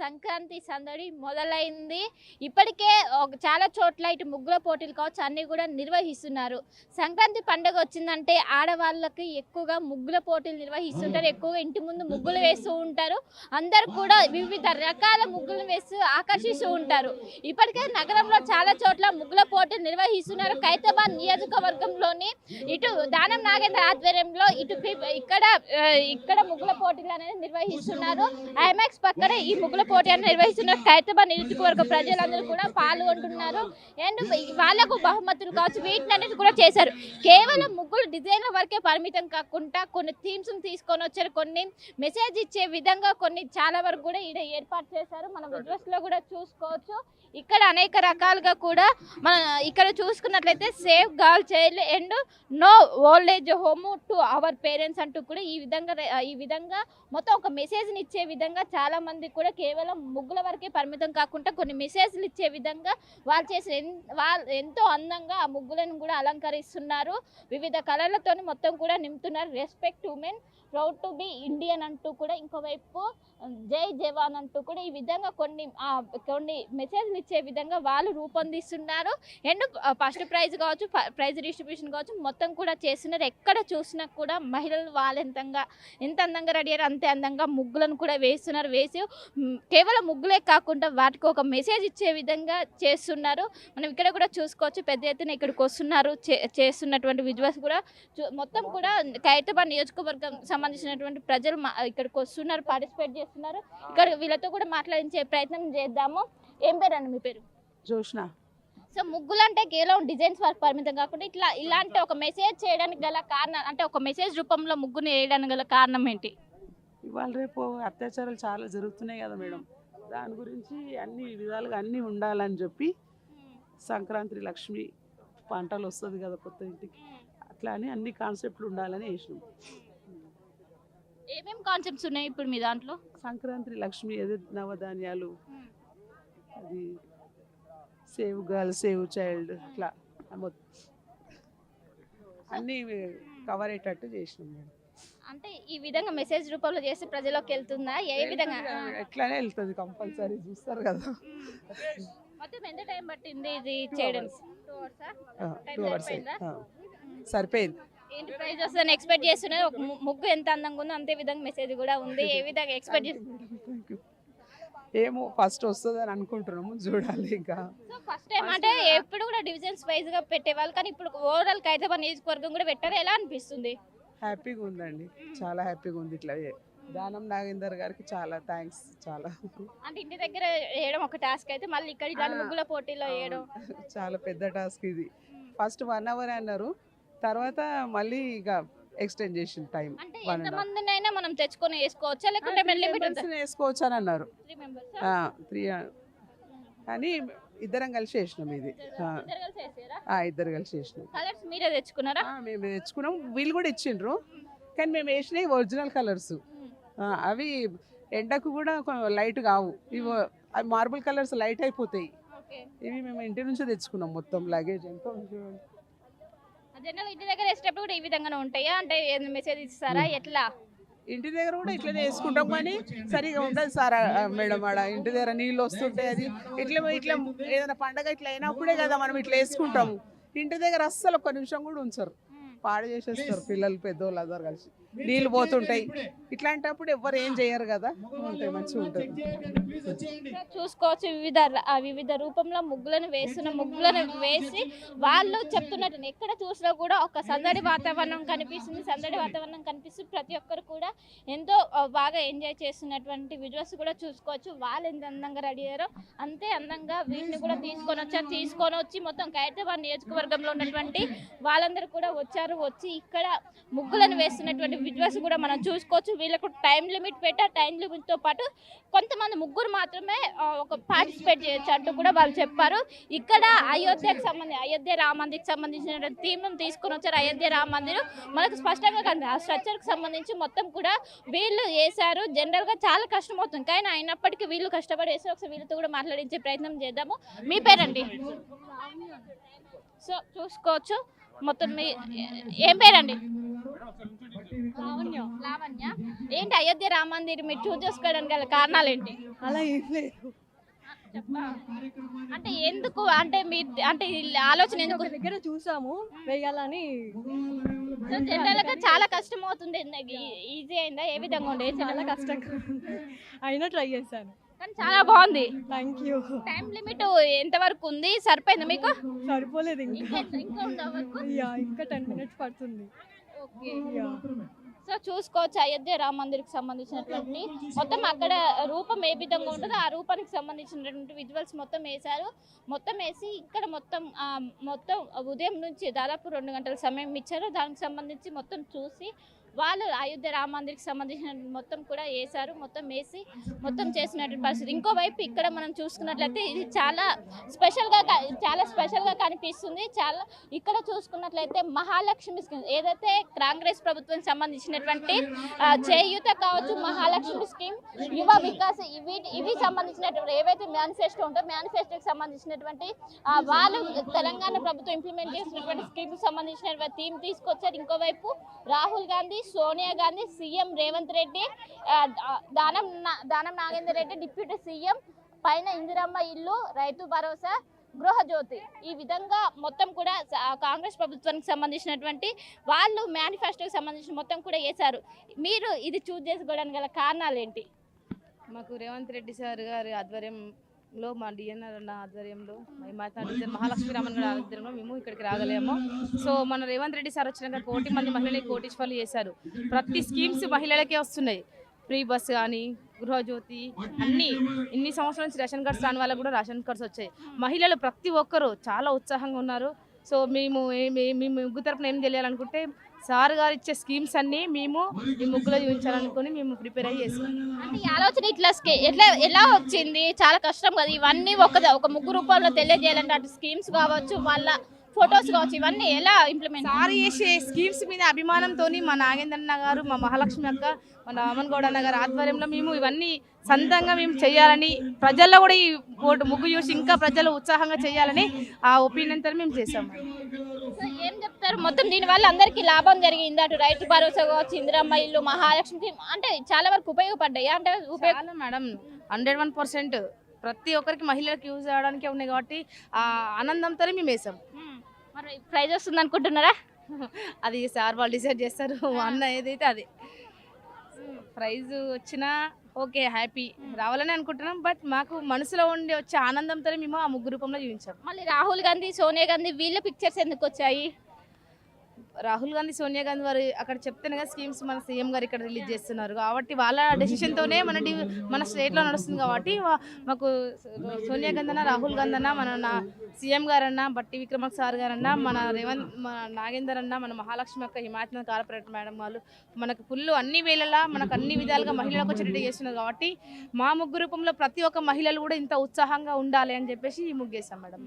సంక్రాంతి సందడి మొదలైంది. ఇప్పటికే చాలా చోట్ల ఇటు ముగ్గుల పోటీలు కావచ్చు అన్నీ కూడా నిర్వహిస్తున్నారు. సంక్రాంతి పండుగ వచ్చిందంటే ఆడవాళ్ళకి ఎక్కువగా ముగ్గుల పోటీలు నిర్వహిస్తుంటారు. ఎక్కువగా ఇంటి ముందు ముగ్గులు వేస్తూ ఉంటారు. అందరూ కూడా వివిధ రకాల ముగ్గులు వేస్తూ ఆకర్షిస్తూ ఉంటారు. ఇప్పటికే నగరంలో చాలా చోట్ల ముగ్గుల పోటీలు నిర్వహిస్తున్నారు. ఖైరతాబాద్ నియోజకవర్గంలోని ఇటు దానం నాగేంద్ర ఆధ్వర్యంలో ఇక్కడ ముగ్గుల పోటీలు అనేది నిర్వహిస్తున్నారు. ఐమాక్స్ పక్కన ఈ ముగ్గుల పోటీ అనేది నిర్వహిస్తున్నారు. ఖైరతాబాద్ నియోజకవర్గ ప్రజలందరూ కూడా పాల్గొంటున్నారు. అండ్ వాళ్ళకు బహుమతులు కావచ్చు వీటిని కూడా చేశారు. కేవలం ముగ్గులు డిజైన్ల వరకే పరిమితం కాకుండా కొన్ని థీమ్స్ తీసుకొని వచ్చారు. కొన్ని మెసేజ్ ఇచ్చే విధంగా కొన్ని చాలా వరకు కూడా ఈడ ఏర్పాటు చేశారు. మనం విజువల్స్ లో కూడా చూసుకోవచ్చు. ఇక్కడ అనేక రకాలుగా కూడా మనం ఇక్కడ చూసుకున్నట్లయితే save girl child and no old age home to our parents అంటూ కూడా ఈ విధంగా మొత్తం ఒక మెసేజ్ని ఇచ్చే విధంగా చాలా మంది కూడా కేవలం ముగ్గుల వరకే పరిమితం కాకుండా కొన్ని మెసేజ్లు ఇచ్చే విధంగా వాళ్ళు ఎంతో అందంగా ఆ ముగ్గులను కూడా అలంకరిస్తున్నారు. వివిధ కలర్లతోని మొత్తం కూడా నింపుతున్నారు. Respect women, proud to be Indian అంటూ కూడా ఇంకోవైపు జై జవాన్ అంటూ కూడా ఈ విధంగా కొన్ని మెసేజ్లు ఇచ్చే విధంగా వాళ్ళు రూపొందిస్తున్నారు. అండ్ ఫస్ట్ ప్రైజ్ కావచ్చు, ప్రైజ్ డిస్ట్రిబ్యూషన్ కావచ్చు మొత్తం కూడా చేస్తున్నారు. ఎక్కడ చూసినా కూడా మహిళలు వాళ్ళు ఎంత అందంగా రెడీ అయ్యారు అంతే అందంగా ముగ్గులను కూడా వేస్తున్నారు. వేసి కేవలం ముగ్గులే కాకుండా వాటికి ఒక మెసేజ్ ఇచ్చే విధంగా చేస్తున్నారు. మనం ఇక్కడ కూడా చూసుకోవచ్చు. పెద్ద ఎత్తున ఇక్కడికి వస్తున్నారు. చేస్తున్నటువంటి విజువల్స్ కూడా మొత్తం కూడా ఖైరతాబాద్ నియోజకవర్గం సంబంధించినటువంటి ప్రజలు ఇక్కడికి వస్తున్నారు, పార్టిసిపేట్ చేస్తున్నారు. ఇక్కడ వీళ్ళతో కూడా మాట్లాడించే ప్రయత్నం చేద్దాము. ఏం పేరు అండి మీ పేరు? జోష్న. సో ముగ్గులు అంటే కేవలం డిజైన్స్ వరకు పరిమితం కాకుండా ఇలాంటి ఒక మెసేజ్ చేయడానికి గల కారణం అంటే ఒక మెసేజ్ రూపంలో ముగ్గుని వేయడానికి గల కారణం ఏంటి? ఇవాళ రేపు అత్యాచారాలు చాలా జరుగుతున్నాయి కదా మేడం. దాని గురించి అన్ని విధాలుగా అన్నీ ఉండాలని చెప్పి సంక్రాంతి లక్ష్మి పంటలు వస్తుంది కదా కొత్త ఇంటికి, అట్లా అని అన్ని కాన్సెప్ట్లు ఉండాలని వేసినాం. ఏమేమి కాన్సెప్ట్స్ ఉన్నాయి ఇప్పుడు మీ దాంట్లో? సంక్రాంతి లక్ష్మి ఏదో నవధాన్యాలు, అది సేవ్ గర్ల్ సేవ్ చైల్డ్, అట్లా అన్నీ కవర్ అయ్యేటట్టు చేసినాం మేడం. అంటే ఈ విధంగా మెసేజ్ రూపంలో చేసి ప్రజల్లోకి వెళ్తుందా? ఏ విధంగా? ఎట్లానే వెళ్తుంది కంపల్సరీ, చూస్తారు కదా. మొత్తం ఎంత టైం పట్టింది ఇది చేయడానికి? 2 hours సరిపోయింది. ఏంటి ప్రైజ్ వస్తుందని ఎక్స్పెక్ట్ చేస్తున్నారు? ఒక ముగ్గు ఎంత అందంగా ఉందో అంతే విధంగా మెసేజ్ కూడా ఉంది. ఏ విధంగా ఎక్స్పెక్ట్ చేస్తున్నారు? ఏమో ఫస్ట్ వస్తుంది అని అనుకుంటున్నాము, చూడాలి. ఇంకా ఫస్ట్ టైం అంటే ఎప్పుడు కూడా డివిజన్స్ వైజ్ గా పెట్టేవాళ్ళు, కానీ ఇప్పుడు ఓవరాల్ ఖైరతాబాద్ నియోజకవర్గం కూడా పెట్టారు. ఎలా అనిపిస్తుంది? హ్యాపీగా ఉందండి, చాలా హ్యాపీగా ఉంది. ఇట్లా దానం నాగేందర్ గారికి చాలా థ్యాంక్స్. చాలా అంటే ఇంటి దగ్గర వేయడం ఒక టాస్క్ అయితే మళ్ళీ ఇక్కడ ఇలాంటి ముగ్గుల పోటీలో వేయడం చాలా పెద్ద టాస్క్ ఇది. ఫస్ట్ 1 hour అన్నారు, తర్వాత మళ్ళీ ఇక ఎక్స్టెండ్ చేసిన టైం. అంటే ఎంతమందినైనా మనం తెచ్చుకొని వేసుకోవచ్చా లేకుంటే వేసుకోవచ్చు అని అన్నారు. 3 కానీ ఇద్దరం కలిసి వేసినాం. ఇది ఇద్దరు కలిసి వేసినాం. కలర్స్ మీరే తెచ్చుకున్నారా? మేము తెచ్చుకున్నాం, వీళ్ళు కూడా ఇచ్చిండ్రు. కానీ మేము వేసినవి ఒరిజినల్ కలర్స్. అవి ఎండకు కూడా లైట్ కావు. ఇవి మార్బుల్ కలర్స్ లైట్ అయిపోతాయి. ఇవి మేము ఇంటి నుంచి తెచ్చుకున్నాం. మొత్తం లగేజ్ ఎంతో జనరల్ ఇంటి దగ్గర వేసేటప్పుడు కూడా ఈ విధంగానే ఉంటాయా? అంటే మెసేజ్ ఇస్తారా ఎట్లా? ఇంటి దగ్గర కూడా ఇట్లనే వేసుకుంటాం, కానీ సరిగా ఉంటుంది సార్ మేడం. ఆడ ఇంటి దగ్గర నీళ్ళు వస్తుంటాయి. అది ఇట్లా ఏదైనా పండగ ఇట్లా అయినప్పుడే కదా మనం ఇట్లా వేసుకుంటాము. ఇంటి దగ్గర అస్సలు ఒక్క నిమిషం కూడా ఉంచరు, పాడు చేసేస్తారు. పిల్లలు పెద్దోళ్ళు అందరు కలిసి నీళ్ళు పోతుంటాయి. ఇట్లాంటప్పుడు ఎవరు ఏం చేయరు కదా, ఉంటాయి, మంచిగా ఉంటుంది. చూసుకోవచ్చు వివిధ రూపంలో ముగ్గులను వేసి వాళ్ళు చెప్తున్నట్టు ఎక్కడ చూసినా కూడా ఒక సందడి వాతావరణం కనిపిస్తుంది. ప్రతి ఒక్కరు కూడా ఎంతో బాగా ఎంజాయ్ చేస్తున్నటువంటి విజువల్స్ కూడా చూసుకోవచ్చు. వాళ్ళు ఎంత అందంగా రెడీ అయ్యారో అంతే అందంగా వీటిని కూడా తీసుకొని వచ్చి మొత్తం ఖైరతాబాద్ నియోజకవర్గంలో ఉన్నటువంటి వాళ్ళందరూ కూడా వచ్చి ఇక్కడ ముగ్గులను వేస్తున్నటువంటి విజువల్స్ కూడా మనం చూసుకోవచ్చు. వీళ్ళకు టైం లిమిట్ టైం లిమిట్తో పాటు కొంతమంది ముగ్గురు మాత్రమే ఒక పార్టిసిపేట్ చేయొచ్చు అంటూ కూడా వాళ్ళు చెప్పారు. ఇక్కడ అయోధ్య రామ మందిర్కి సంబంధించిన థీమ్ను తీసుకొని వచ్చారు. అయోధ్య రామ మందిర్ మనకు స్పష్టంగా కనిపిస్తుంది. ఆ స్ట్రక్చర్కి సంబంధించి మొత్తం కూడా వీళ్ళు వేశారు. జనరల్గా చాలా కష్టం అవుతుంది, కానీ అయినప్పటికీ వీళ్ళు కష్టపడి వేస్తారు. ఒకసారి వీళ్ళతో కూడా మాట్లాడించే ప్రయత్నం చేద్దాము. మీ పేరండి? సో చూసుకోవచ్చు మొత్తం. ఏం పేరండి? లావణ్య, ఏంటి అయోధ్య రామ మందిర్ మీరు చూస్ చేసుకోవడానికి గల కారణాలు ఏంటి? అలా ఏం లేదు. అంటే ఎందుకు, అంటే మీ అంటే ఈ ఆలోచన ఎందుకు? ఒక దగ్గర చూసాము వేయాలని. జనరల్ గా చాలా కష్టం అవుతుంది, ఈజీ అయిందా? ఏ విధంగా ఉండే? చాలా కష్టంగా ఉంది. అయినా ట్రై చేశాను. కానీ చాలా బాగుంది. Thank you. టైం లిమిట్ ఎంత వరకు ఉంది? సరిపోయిందా మీకు? సరిపోలేదు ఇంకా. ఇంకా ఉందా వరకు? ఇంకా 10 minutes పడుతుంది. ఓకే. యా. సో చూసుకోవచ్చు అయోధ్య రామ మందిర్కి సంబంధించినటువంటి మొత్తం అక్కడ రూపం ఏ విధంగా ఉంటుందో ఆ రూపానికి సంబంధించినటువంటి విజువల్స్ మొత్తం వేశారు. మొత్తం వేసి ఇక్కడ మొత్తం ఉదయం నుంచి దాదాపు 2 గంటల సమయం ఇచ్చారు. దానికి సంబంధించి మొత్తం చూసి వాళ్ళు అయోధ్య రామ మందిర్కి సంబంధించిన మొత్తం కూడా వేశారు. మొత్తం వేసి మొత్తం చేసినటువంటి పరిస్థితి. ఇంకోవైపు ఇక్కడ మనం చూసుకున్నట్లయితే ఇది చాలా స్పెషల్గా కనిపిస్తుంది. చాలా ఇక్కడ చూసుకున్నట్లయితే మహాలక్ష్మి స్కీమ్ ఏదైతే కాంగ్రెస్ ప్రభుత్వం సంబంధించినటువంటి చేయూత కావచ్చు, మహాలక్ష్మి స్కీమ్, యువ వికాస్, ఇవి సంబంధించినటువంటి ఏవైతే మేనిఫెస్టో ఉంటో మేనిఫెస్టోకి సంబంధించినటువంటి వాళ్ళు తెలంగాణ ప్రభుత్వం ఇంప్లిమెంట్ చేసినటువంటి స్కీమ్కి సంబంధించినటువంటి థీమ్ తీసుకొచ్చారు. ఇంకోవైపు Rahul Gandhi, Sonia Gandhi, CM Revanth Reddy, Danam Nagender Reddy deputy CM, పైన ఇందిరమ్మ ఇల్లు, రైతు భరోసా, గృహజ్యోతి, ఈ విధంగా మొత్తం కూడా కాంగ్రెస్ ప్రభుత్వానికి సంబంధించినటువంటి వాళ్ళు మేనిఫెస్టోకి సంబంధించిన మొత్తం కూడా వేశారు. మీరు ఇది చూస్ చేసుకోవడానికి గల కారణాలు ఏంటి? మాకు రేవంత్ రెడ్డి సార్ గారి ఆధ్వర్యంలో, మా డిఎన్ఆర్ అన్న ఆధ్వర్యంలో, మహాలక్ష్మి రామన్ గారి ఆధ్వర్యంలో మేము ఇక్కడికి రాగలేము. సో మన రేవంత్ రెడ్డి సార్ వచ్చినాక 1 కోటి మంది మహిళలకి కోటీశ్వర్లు చేశారు. ప్రతి స్కీమ్స్ మహిళలకే వస్తున్నాయి. ఫ్రీ బస్ కానీ, గృహజ్యోతి, అన్నీ ఇన్ని సంవత్సరాల నుంచి రేషన్ కార్డ్స్ రాని వాళ్ళకు కూడా రేషన్ కార్డ్స్ వచ్చాయి. మహిళలు ప్రతి ఒక్కరూ చాలా ఉత్సాహంగా ఉన్నారు. సో మేము ముగ్గు తరపున ఏం తెలియాలనుకుంటే సార్ గారు ఇచ్చే స్కీమ్స్ అన్నీ మేము ఈ ముగ్గులో చూపించాలనుకుని మేము ప్రిపేర్ అయ్యి చేస్తాం. అంటే ఈ ఆలోచన ఎలా వచ్చింది? చాలా కష్టం కదా ఇవన్నీ ఒక ముగ్గు రూపంలో తెలియజేయాలంటే, అటు స్కీమ్స్ కావచ్చు, వాళ్ళ ఫొటోస్ కావచ్చు, ఇవన్నీ ఎలా ఇంప్లిమెంట్? సార్ చేసే స్కీమ్స్ మీద అభిమానంతో మా నాగేంద్రన్న గారు, మా మహాలక్ష్మి అక్క, మా రామన్ గౌడ్ అన్న గారు ఆధ్వర్యంలో మేము ఇవన్నీ సొంతంగా మేము చేయాలని, ప్రజల్లో కూడా ఈ ముగ్గు చూసి ఇంకా ప్రజలు ఉత్సాహంగా చేయాలని ఆ ఒపీనియన్తో మేము చేసాము. ఏం చెప్తారు? మొత్తం దీనివల్ల అందరికీ లాభం జరిగింది. అటు రైతు భరోసా కావచ్చు, ఇందిరమ్మ ఇల్లు, మహాలక్ష్మి, అంటే చాలా వరకు ఉపయోగపడ్డాయి. అంటే చాలా మేడం, 101% ప్రతి ఒక్కరికి మహిళలకు యూజ్ అవడానికే ఉన్నాయి కాబట్టి ఆ ఆనందంతోనే మేము వేసాం. మరి ప్రైజ్ వస్తుంది అనుకుంటున్నారా? అది సార్ వాళ్ళు డిసైడ్ చేస్తారు. మా అన్న ఏదైతే అది ప్రైజ్ వచ్చినా ఓకే, హ్యాపీ రావాలని అనుకుంటున్నాం. బట్ మాకు మనసులో ఉండి వచ్చే ఆనందంతో మేము ఆ ముగ్గు రూపంలో చూపించాం. మళ్ళీ రాహుల్ గాంధీ, సోనియా గాంధీ వీళ్ళ పిక్చర్స్ ఎందుకు వచ్చాయి? రాహుల్ గాంధీ, సోనియా గాంధీ వారు అక్కడ చెప్తేనే కదా స్కీమ్స్ మన సీఎం గారు ఇక్కడ రిలీజ్ చేస్తున్నారు కాబట్టి వాళ్ళ డెసిషన్తోనే మన స్టేట్లో నడుస్తుంది. కాబట్టి మాకు సోనియా గాంధీ అన్న, రాహుల్ గాంధీ అన్న, మన సీఎం గారన్నా, బట్టి విక్రమార్క సార్ గారన్నా, మన నాగేందర్ అన్న, మన మహాలక్ష్మి అక్క, హిమాయత్ కార్పొరేటర్ మేడం వాళ్ళు మనకు ఫుల్ అన్ని వేళలా మనకు అన్ని విధాలుగా మహిళలకు వచ్చేటట్టు చేస్తున్నారు. కాబట్టి మా ముగ్గు రూపంలో ప్రతి ఒక్క మహిళలు కూడా ఇంత ఉత్సాహంగా ఉండాలి అని చెప్పేసి ఈ ముగ్గేసాం మేడం.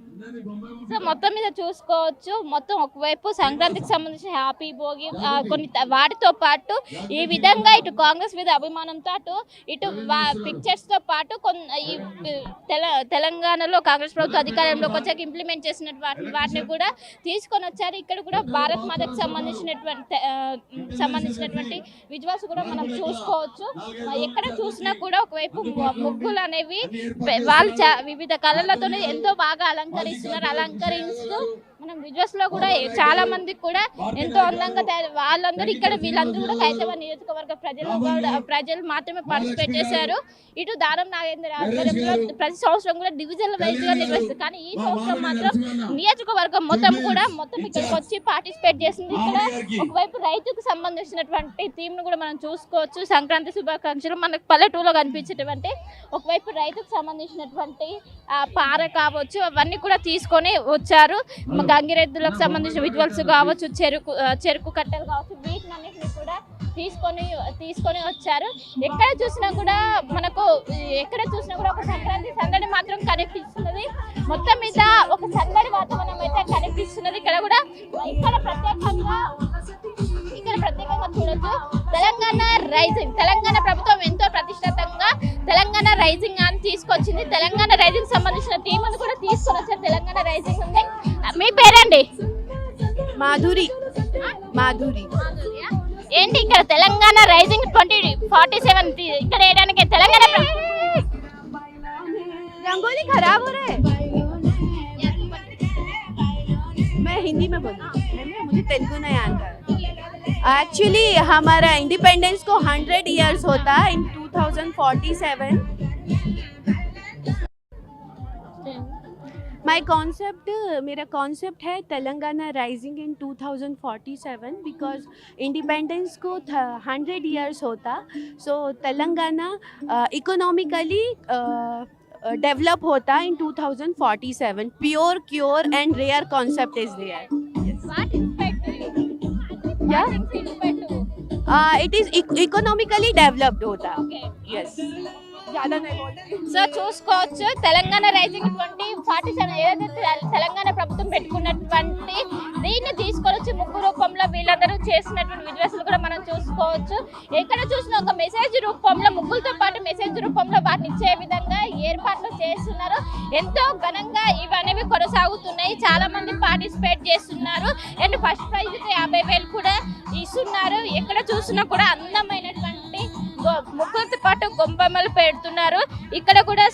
సో మొత్తం మీద చూసుకోవచ్చు, మొత్తం ఒకవైపు సంక్రాంతికి సంబంధించి హ్యాపీ భోగి కొన్ని వాటితో పాటు ఈ విధంగా ఇటు కాంగ్రెస్ మీద అభిమానంతో అటు ఇటు పిక్చర్స్ తో పాటు ఈ తెలంగాణలో కాంగ్రెస్ ప్రభుత్వం అధికారంలోకి వచ్చాక ఇంప్లిమెంట్ చేసిన వాటిని కూడా తీసుకొని వచ్చారు. ఇక్కడ కూడా భారత్ మాతకు సంబంధించినటువంటి విజువల్స్ కూడా మనం చూసుకోవచ్చు. ఎక్కడ చూసినా కూడా ఒకవైపు ముగ్గులు అనేవి వాళ్ళు వివిధ కళలతోనే ఎంతో బాగా అలంకరిస్తూ మనం విజువల్స్ లో కూడా చాలా మంది కూడా ఎంతో అందంగా వాళ్ళందరూ ఇక్కడ వీళ్ళందరూ కూడా ఖైరతాబాద్ నియోజకవర్గ ప్రజలు మాత్రమే పార్టిసిపేట్ చేశారు. ఇటు దానం నాగేంద్ర ఆధ్వర్యంలో ప్రతి సంవత్సరం కూడా డివిజన్ వైజ్ గా నిర్వహిస్తారు. కానీ ఈ సంవత్సరం మాత్రం నియోజకవర్గం మొత్తం ఇక్కడికి వచ్చి పార్టిసిపేట్ చేసింది. ఇక్కడ ఒకవైపు రైతుకు సంబంధించినటువంటి థీమ్ ను కూడా మనం చూసుకోవచ్చు. సంక్రాంతి శుభాకాంక్షలు మనకు పల్లెటూరులో కనిపించేటువంటి ఒకవైపు రైతుకు సంబంధించినటువంటి పార కావచ్చు, అవన్నీ కూడా తీసుకొని వచ్చారు. గంగిరెద్దులకు సంబంధించిన విజువల్స్ కావచ్చు, చెరుకు కట్టెలు కావచ్చు, వీటినన్నింటినీ కూడా తీసుకొని వచ్చారు. ఎక్కడ చూసినా కూడా ఒక సంక్రాంతి సందడి మాత్రం కనిపిస్తున్నది. మొత్తం మీద ఒక సందడి వాతావరణం అయితే కనిపిస్తున్నది. ఇక్కడ ప్రత్యేకంగా చూడొచ్చు తెలంగాణ ప్రభుత్వం ఎంతో ప్రతిష్టాత్మకంగా తెలంగాణ రైజింగ్ అని తీసుకొచ్చింది. తెలంగాణ రైజింగ్ సంబంధించిన టీమ్ అని కూడా తీసుకొని వచ్చారు. తెలంగాణ రైజింగ్ ఉంది. మీ పేరండి? మాధురి. ఏంటి ఇక్కడ తెలంగాణ రైజింగ్ 2047 ఇక్కడ వేయడానికి తెలంగాణ रंगोली खराब हो रहा है। मैं हिंदी में बोलूँ, मुझे तेलुगु नहीं आता। एक्चुअली हमारा इंडिपेंडेंस को 100 इयर्स होता इन 2047। मेरा कॉन्सेप्ट है Telangana rising in 2047 because independence को 100 इयर्स होता। सो तेलंगाना इकोनॉमिकली डेवलप होता in 2047। Pure cure and rare concept is there. It is economically developed होता। यस ज़्यादा नहीं बोलते। సో చూసుకోవచ్చు తెలంగాణ రైజింగ్ 2047 ఏదైతే తెలంగాణ ప్రభుత్వం పెట్టుకున్నటువంటి దీన్ని తీసుకొని వచ్చి ముగ్గు రూపంలో వీళ్ళందరూ చేసినటువంటి విజువల్స్ కూడా మనం చూసుకోవచ్చు. ఎక్కడ చూసినా ఒక మెసేజ్ రూపంలో ముగ్గులతో పాటు మెసేజ్ రూపంలో వాటిని ఇచ్చే విధంగా ఏర్పాట్లు చేస్తున్నారు. ఎంతో ఘనంగా ఇవనేవి కొనసాగుతున్నాయి. చాలా మంది పార్టిసిపేట్ చేస్తున్నారు అండ్ ఫస్ట్ ప్రైజ్ 50,000 కూడా ఇస్తున్నారు. ఎక్కడ చూసినా కూడా అందమైనటువంటి ముగ్గులతో పాటు గొంబమ్మలు పెడుతున్నారు. ఇక్కడ కూడా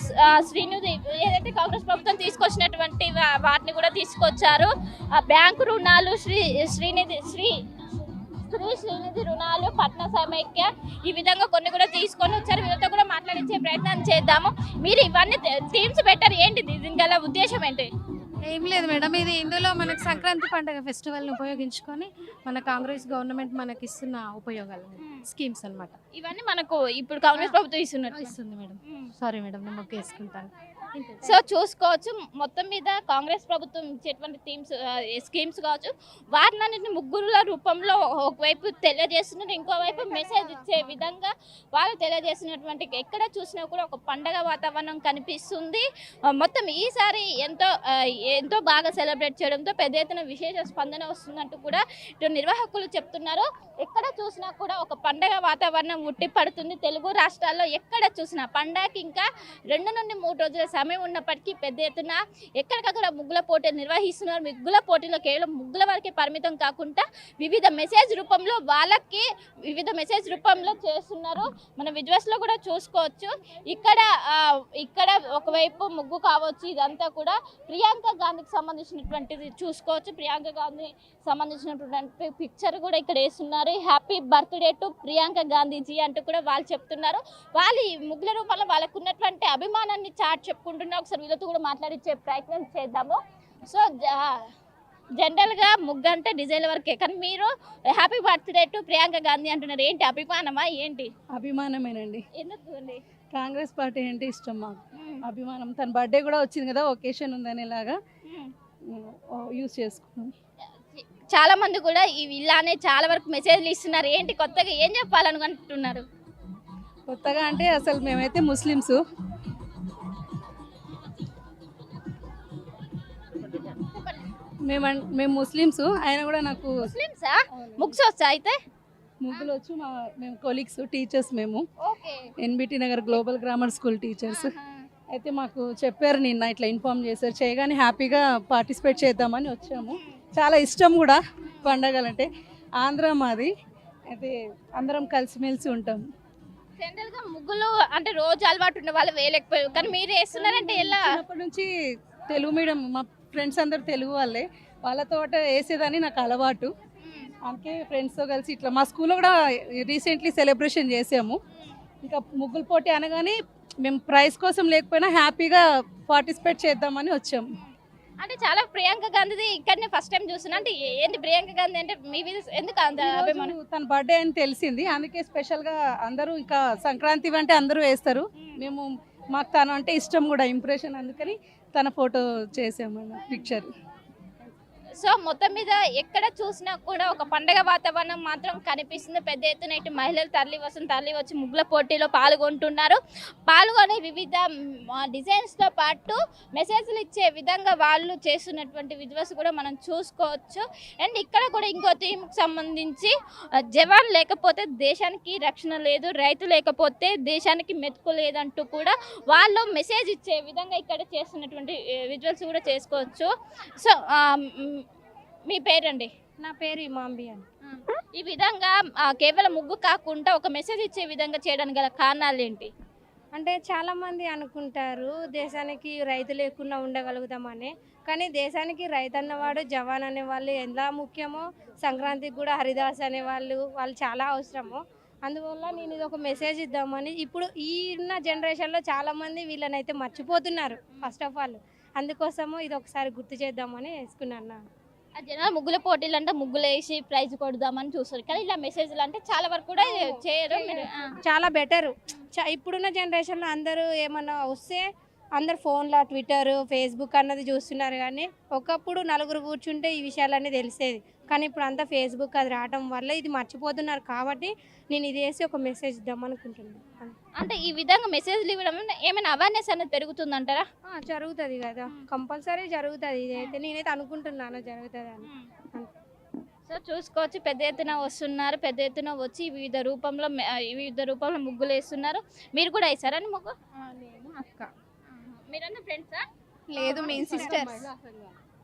శ్రీనిధి ఏదైతే కాంగ్రెస్ ప్రభుత్వం తీసుకొచ్చినటువంటి వాటిని కూడా తీసుకొచ్చారు. బ్యాంకు రుణాలు శ్రీనిధి రుణాలు పట్న సమైక్య ఈ విధంగా కొన్ని కూడా తీసుకొని వచ్చారు. వీళ్ళతో కూడా మాట్లాడించే ప్రయత్నం చేద్దాము. మీరు ఇవన్నీ థీమ్స్ పెట్టారు, ఏంటి దీని గల ఉద్దేశం ఏంటి? ఏం లేదు మేడం, ఇది ఇందులో మనకు సంక్రాంతి పండుగ ఫెస్టివల్ని ఉపయోగించుకొని మన కాంగ్రెస్ గవర్నమెంట్ మనకి ఇస్తున్న ఉపయోగాలు స్కీమ్స్ అన్నమాట. ఇవన్నీ మనకు ఇప్పుడు కాంగ్రెస్ ప్రభుత్వం ఇస్తుంది మేడం. సారీ మేడం, నేను మొక్క వేసుకుంటాను. సో చూసుకోవచ్చు మొత్తం మీద కాంగ్రెస్ ప్రభుత్వం ఇచ్చేటువంటి స్కీమ్స్ కావచ్చు వాటిని ముగ్గురుల రూపంలో ఒకవైపు తెలియజేస్తున్నారు, ఇంకోవైపు మెసేజ్ ఇచ్చే విధంగా వాళ్ళు తెలియజేస్తున్నటువంటి ఎక్కడ చూసినా కూడా ఒక పండగ వాతావరణం కనిపిస్తుంది. మొత్తం ఈసారి ఎంతో బాగా సెలబ్రేట్ చేయడంతో పెద్ద ఎత్తున విశేష స్పందన వస్తున్నట్టు కూడా ఇటు నిర్వాహకులు చెప్తున్నారు. ఎక్కడ చూసినా కూడా ఒక పండగ వాతావరణం ఉట్టిపడుతుంది. తెలుగు రాష్ట్రాల్లో ఎక్కడ చూసినా పండగకి ఇంకా 2 నుండి 3 రోజుల సమయం ఉన్నప్పటికీ పెద్ద ఎత్తున ఎక్కడికక్కడ ముగ్గుల పోటీలు నిర్వహిస్తున్నారు. ముగ్గుల పోటీలో కేవలం ముగ్గుల వరకే పరిమితం కాకుండా వివిధ మెసేజ్ రూపంలో చేస్తున్నారు. మన విజువల్స్లో కూడా చూసుకోవచ్చు. ఇక్కడ ఒకవైపు ముగ్గు కావచ్చు, ఇదంతా కూడా ప్రియాంక గాంధీకి సంబంధించినటువంటిది చూసుకోవచ్చు. ప్రియాంక గాంధీ సంబంధించినటువంటి పిక్చర్ కూడా ఇక్కడ వేస్తున్నారు. Happy birthday to Priyanka Gandhiji అంటూ కూడా వాళ్ళు చెప్తున్నారు. వాళ్ళు ఈ ముగ్గుల రూపంలో వాళ్ళకు ఉన్నటువంటి అభిమానాన్ని చెప్పుకుంటున్నారు. ఒకసారి వీళ్ళతో కూడా మాట్లాడించే ప్రయత్నం చేద్దాము. సో జనరల్గా ముగ్గు అంటే డిజైన్ వరకే, కానీ మీరు happy birthday to Priyanka Gandhi అంటున్నారు. ఏంటి అభిమానమా ఏంటి? అభిమానమేనండి. ఎందుకు అండి? కాంగ్రెస్ పార్టీ అంటే ఇష్టం మాకు, అభిమానం. తన బర్త్డే కూడా వచ్చింది కదా, ఒకేషన్ ఉందని ఇలాగా యూజ్ చేసుకున్నాం. చాలా మంది కూడా ఇలానే చాలా వరకు మెసేజ్లు ఇస్తున్నారు. ఏంటి కొత్తగా ఏం చెప్పాలనుకుంటున్నారు? కొత్తగా అంటే అసలు మేమైతే ముస్లిమ్స్, మేము ముస్లిమ్స్. ఆయన కూడా నాకు ముస్లిమ్సా? ముగ్స్ వచ్చా అయితే? ముగ్గులు వచ్చు. మేము కొలీగ్స్, టీచర్స్. మేము NBT Nagar global grammar school teachers. అయితే మాకు చెప్పారు, నిన్న ఇట్లా ఇన్ఫార్మ్ చేశారు. చేయగానే హ్యాపీగా పార్టిసిపేట్ చేద్దామని వచ్చాము. చాలా ఇష్టం కూడా పండగలంటే. ఆంధ్ర మాది, అయితే అందరం కలిసిమెలిసి ఉంటాము. జనరల్గా ముగ్గులు అంటే రోజు అలవాటు ఉన్న వాళ్ళు వేయలేకపోయారు, కానీ మీరు వేస్తున్నారంటే ఎలా? చిన్నప్పటి నుంచి తెలుగు మీడియం, మా ఫ్రెండ్స్ అందరు తెలుగు వాళ్ళే, వాళ్ళతో వేసేదని నాకు అలవాటు. అందుకే ఫ్రెండ్స్తో కలిసి ఇట్లా మా స్కూల్లో కూడా రీసెంట్లీ సెలబ్రేషన్ చేసాము. ఇంకా ముగ్గుల పోటీ అనగానే మేము ప్రైజ్ కోసం లేకపోయినా హ్యాపీగా పార్టిసిపేట్ చేద్దామని వచ్చాము. అంటే చాలా ప్రియాంక గాంధీది ఇక్కడనే ఫస్ట్ టైం చూస్తున్నా. అంటే ఏంటి ప్రియాంక గాంధీ అంటే మీ మీద ఎందుకు అంత అభిమానం? తన బర్త్డే అని తెలిసింది, అందుకే స్పెషల్గా అందరూ ఇంకా సంక్రాంతి అంటే అందరూ వేస్తారు. మాకు తను అంటే ఇష్టం కూడా, ఇంప్రెషన్. అందుకని తన ఫోటో చేసామన్న పిక్చర్. సో మొత్తం మీద ఎక్కడ చూసినా కూడా ఒక పండగ వాతావరణం మాత్రం కనిపిస్తుంది. పెద్ద ఎత్తున ఇటు మహిళలు తరలి వచ్చి ముగ్గుల పోటీలో పాల్గొని వివిధ డిజైన్స్తో పాటు మెసేజ్లు ఇచ్చే విధంగా వాళ్ళు చేస్తున్నటువంటి విజువల్స్ కూడా మనం చూసుకోవచ్చు. అండ్ ఇక్కడ కూడా ఇంకో థీమ్కి సంబంధించి జవాన్ లేకపోతే దేశానికి రక్షణ లేదు, రైతు లేకపోతే దేశానికి మెతుకు లేదంటూ కూడా వాళ్ళు మెసేజ్ ఇచ్చే విధంగా ఇక్కడ చేస్తున్నటువంటి విజువల్స్ కూడా చేసుకోవచ్చు. సో మీ పేరండి? నా పేరు ఇమాంబి అండి. ఈ విధంగా కేవలం ముగ్గు కాకుండా ఒక మెసేజ్ ఇచ్చే విధంగా చేయడానికి గల కారణాలు ఏంటి? అంటే చాలామంది అనుకుంటారు దేశానికి రైతు లేకుండా ఉండగలుగుతామని, కానీ దేశానికి రైతు అన్నవాడు జవాన్ అనేవాళ్ళు ఎలా ముఖ్యమో సంక్రాంతికి కూడా హరిదాస్ అనేవాళ్ళు చాలా అవసరము. అందువల్ల నేను ఇది ఒక మెసేజ్ ఇద్దామని, ఇప్పుడు ఈ ఉన్న జనరేషన్లో చాలామంది వీళ్ళనైతే మర్చిపోతున్నారు ఫస్ట్ ఆఫ్ ఆల్, అందుకోసము ఇది ఒకసారి గుర్తు చేద్దామని వేసుకున్నాను. ఆ జనాలు ముగ్గుల పోటీలు అంటే ముగ్గులు వేసి ప్రైజ్ కొడదామని చూస్తారు, కానీ ఇలా మెసేజ్లు అంటే చాలా వరకు కూడా చేయరు. మీరు చాలా బెటరు. ఇప్పుడున్న జనరేషన్లో అందరూ ఏమన్నా వస్తే అందరు ఫోన్లో ట్విట్టర్ ఫేస్బుక్ అన్నది చూస్తున్నారు, కానీ ఒకప్పుడు నలుగురు కూర్చుంటే ఈ విషయాలన్నీ తెలిసేది, కానీ ఇప్పుడు అంతా ఫేస్బుక్ అది రావడం వల్ల ఇది మర్చిపోతున్నారు. కాబట్టి నేను ఇది వేసి ఒక మెసేజ్ ఇద్దాం అనుకుంటున్నాను. అంటే ఈ విధంగా మెసేజ్లు ఇవ్వడం వల్ల ఏమైనా అవేర్నెస్ అనేది పెరుగుతుందంటారా? జరుగుతుంది కదా, కంపల్సరీ జరుగుతుంది. ఇదైతే నేనైతే అనుకుంటున్నాను జరుగుతుంది అని. సో చూసుకోవచ్చు, పెద్ద ఎత్తున వస్తున్నారు, పెద్ద ఎత్తున వచ్చి వివిధ రూపంలో ముగ్గులు వేస్తున్నారు. మీరు కూడా వేసారని ముగ్గు? నేను అక్క. మీరన్నా ఫ్రెండ్సా? లేదు, మేము సిస్టర్స్.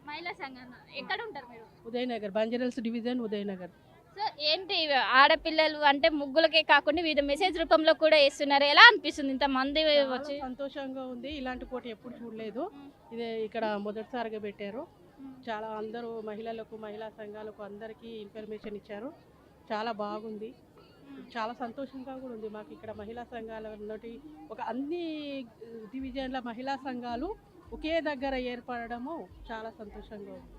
మహిళా సంఘం ఎక్కడ ఉంటారు మీరు? ఉదయనగర్, బంజారాల్స్ డివిజన్, ఉదయనగర్. సో ఏంటి ఆడపిల్లలు అంటే ముగ్గులకే కాకుండా వివిధ మెసేజ్ రూపంలో కూడా వేస్తున్నారు, ఎలా అనిపిస్తుంది ఇంతమంది వచ్చి? సంతోషంగా ఉంది. ఇలాంటి పోటీ ఎప్పుడు చూడలేదు, ఇదే ఇక్కడ మొదటిసారిగా పెట్టారు. చాలా అందరూ మహిళలకు, మహిళా సంఘాలకు అందరికీ ఇన్ఫర్మేషన్ ఇచ్చారు. చాలా బాగుంది, చాలా సంతోషంగా కూడా ఉంది. మాకు ఇక్కడ మహిళా సంఘాల నుండి ఒక అన్ని డివిజన్ల మహిళా సంఘాలు ఒకే దగ్గర ఏర్పడము చాలా సంతోషంగా ఉంది.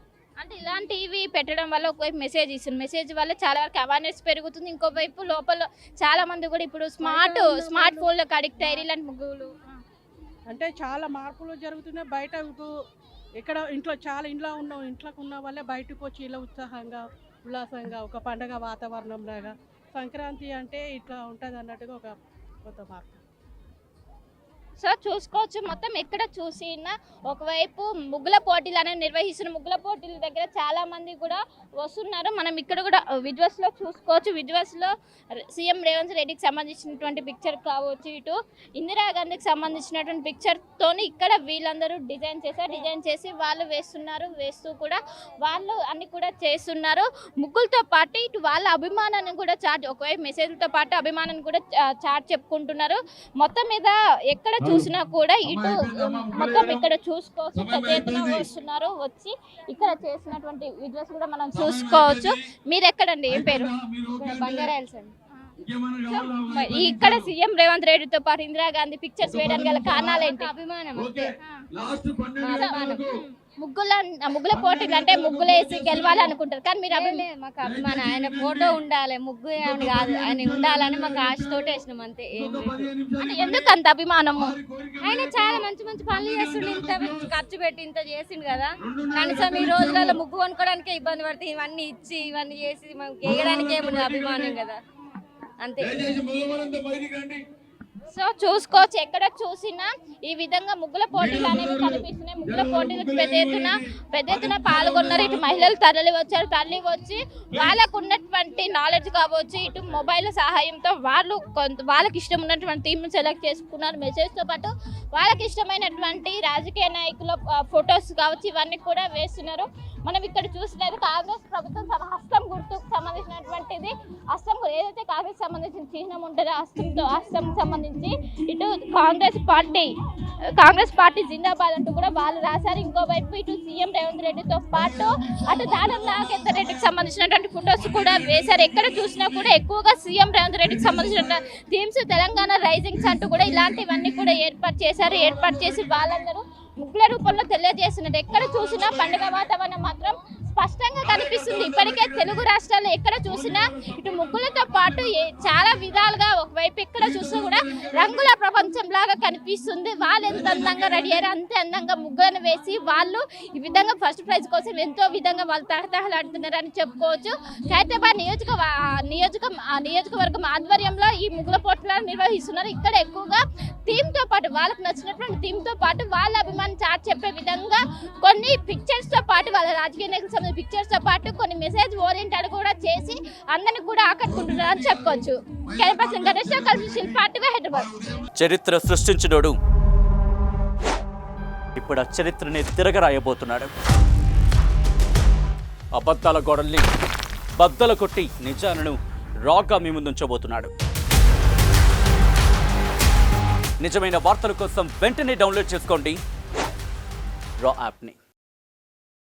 అంటే ఇలాంటివి పెట్టడం వల్ల ఒకవైపు మెసేజ్ ఇస్తుంది, మెసేజ్ వల్ల చాలా వరకు అవేర్నెస్ పెరుగుతుంది, ఇంకోవైపు లోపల చాలా మంది కూడా ఇప్పుడు స్మార్ట్ ఫోన్లకు అడిక్ట్ అయ్యారు ఇలాంటి ముగ్గులు. అంటే చాలా మార్పులు జరుగుతున్నాయి. బయట ఇప్పుడు ఎక్కడ ఇంట్లోకి ఉన్న వాళ్ళే బయటకు వచ్చి ఇలా ఉత్సాహంగా ఉల్లాసంగా ఒక పండగ వాతావరణం లాగా సంక్రాంతి అంటే ఇట్లా ఉంటుంది అన్నట్టుగా ఒక కొత్త మార్పు. సో చూసుకోవచ్చు, మొత్తం ఎక్కడ చూసినా ఒకవైపు ముగ్గుల పోటీలు అనేవి నిర్వహిస్తున్న ముగ్గుల పోటీల దగ్గర చాలా మంది కూడా వస్తున్నారు. మనం ఇక్కడ కూడా విజువల్స్లో చూసుకోవచ్చు. విజువల్స్లో సీఎం రేవంత్ రెడ్డికి సంబంధించినటువంటి పిక్చర్ కావచ్చు, ఇటు ఇందిరాగాంధీకి సంబంధించినటువంటి పిక్చర్తో ఇక్కడ వీళ్ళందరూ డిజైన్ చేసి వాళ్ళు వేస్తూ కూడా వాళ్ళు అన్ని కూడా చేస్తున్నారు. ముగ్గులతో పాటు ఇటు వాళ్ళ అభిమానాన్ని కూడా ఒకవైపు మెసేజ్లతో పాటు అభిమానాన్ని కూడా చెప్పుకుంటున్నారు. మొత్తం మీద ఎక్కడ చూసినా కూడా ఇటు మొత్తం ఇక్కడ చూసుకోవచ్చు, పెద్ద ఎత్తున వస్తున్నారు. వచ్చి ఇక్కడ చేసినటువంటి విజువల్స్ కూడా మనం చూసుకోవచ్చు. మీరు ఎక్కడండి, ఏం పేరు? బంజారాల్స్ అండి. ఇక్కడ సీఎం రేవంత్ రెడ్డితో పాటు ఇందిరాగాంధీ పిక్చర్స్ వేయడానికి గల కారణాలు ఏంటి? అభిమానం. ముగ్గుల పోటీలు అంటే ముగ్గులు వేసి గెలవాలి అనుకుంటారు, కానీ మీరు మాకు అభిమానం, ఆయన ఫోటో ఉండాలి, ముగ్గు ఏమని కాదు, ఆయన ఉండాలని మాకు ఆశతోటి వేసినాం అంతే. ఎందుకు అంత అభిమానము? ఆయన చాలా మంచి మంచి పనులు చేస్తుండే, ఇంత ఖర్చు పెట్టి ఇంత చేసిండు కదా, కనీసం ఈ రోజులలో ముగ్గు కొనుక్కోవడానికే ఇబ్బంది పడితే ఇవన్నీ ఇచ్చి ఇవన్నీ చేసి మాకు వేయడానికి ఏముంది అభిమానం కదా, అంతే. సో చూసుకోవచ్చు, ఎక్కడ చూసినా ఈ విధంగా ముగ్గుల పోటీలు అనేవి కనిపిస్తున్నాయి. ముగ్గుల పోటీలకు పెద్ద ఎత్తున పాల్గొన్నారు. ఇటు మహిళలు తరలి వచ్చి వాళ్ళకు ఉన్నటువంటి నాలెడ్జ్ కావచ్చు, ఇటు మొబైల్ సహాయంతో వాళ్ళకి ఇష్టం ఉన్నటువంటి థీమ్ను సెలెక్ట్ చేసుకున్నారు. మెసేజ్తో పాటు వాళ్ళకి ఇష్టమైనటువంటి రాజకీయ నాయకుల ఫొటోస్ కావచ్చు, ఇవన్నీ కూడా వేస్తున్నారు. మనం ఇక్కడ చూసినది కాంగ్రెస్ ప్రభుత్వం హస్తం గుర్తుకు సంబంధించినటువంటిది. హస్తం ఏదైతే కాంగ్రెస్ సంబంధించిన చిహ్నం ఉంటుందో హస్తం సంబంధించి ఇటు కాంగ్రెస్ పార్టీ జిందాబాద్ అంటూ కూడా వాళ్ళు రాశారు. ఇంకోవైపు ఇటు సీఎం రేవంత్ రెడ్డితో పాటు అటు దానం నాగేంద్ర రెడ్డికి సంబంధించినటువంటి ఫొటోస్ కూడా వేశారు. ఎక్కడ చూసినా కూడా ఎక్కువగా సీఎం రేవంత్ రెడ్డికి సంబంధించిన థీమ్స్ తెలంగాణ రైజింగ్స్ అంటూ కూడా ఇలాంటివన్నీ కూడా ఏర్పాటు చేసి వాళ్ళందరూ ముగ్గుల రూపంలో తెలియజేస్తున్నారు. ఎక్కడ చూసినా పండుగ వాతావరణం మాత్రం స్పష్టంగా కనిపిస్తుంది. ఇప్పటికే తెలుగు రాష్ట్రాల్లో ఎక్కడ చూసినా ఇటు ముగ్గులతో పాటు చాలా విధాలుగా ఒకవైపు ఎక్కడ చూసినా కూడా రంగుల ప్రపంచం లాగా కనిపిస్తుంది. వాళ్ళు ఎంత అందంగా రెడీ అయ్యారు, అంతే అందంగా ముగ్గులను వేసి వాళ్ళు ఈ విధంగా ఫస్ట్ ప్రైజ్ కోసం ఎంతో విధంగా వాళ్ళు తహతహలాడుతున్నారని చెప్పుకోవచ్చు. ఖైరతాబాద్ నియోజకవర్గం ఆధ్వర్యంలో ఈ ముగ్గుల పోటీలను నిర్వహిస్తున్నారు. ఇక్కడ ఎక్కువగా థీమ్తో పాటు వాళ్ళకు నచ్చినటువంటి థీమ్తో పాటు వాళ్ళ అభిమానం చెప్పే విధంగా కొన్ని పిక్చర్స్తో పాటు వాళ్ళ రాజకీయ నాయకులకు సంబంధించిన పిక్చర్స్తో పాటు కొన్ని మెసేజ్ ఓరియంటెడ్ కూడా చేసి అందరినీ కూడా ఆకట్టుకుంటున్నారని చెప్పుకోవచ్చు. హైదరాబాద్. చరిత్ర సృష్టించినోడు ఇప్పుడు ఆ చరిత్రని తిరగరాయబోతున్నాడు. అబద్ధాల గోడల్ని బద్దలు కొట్టి నిజాలను రాగా మీ ముందుంచబోతున్నాడు. నిజమైన వార్తల కోసం వెంటనే డౌన్లోడ్ చేసుకోండి రా యాప్ని.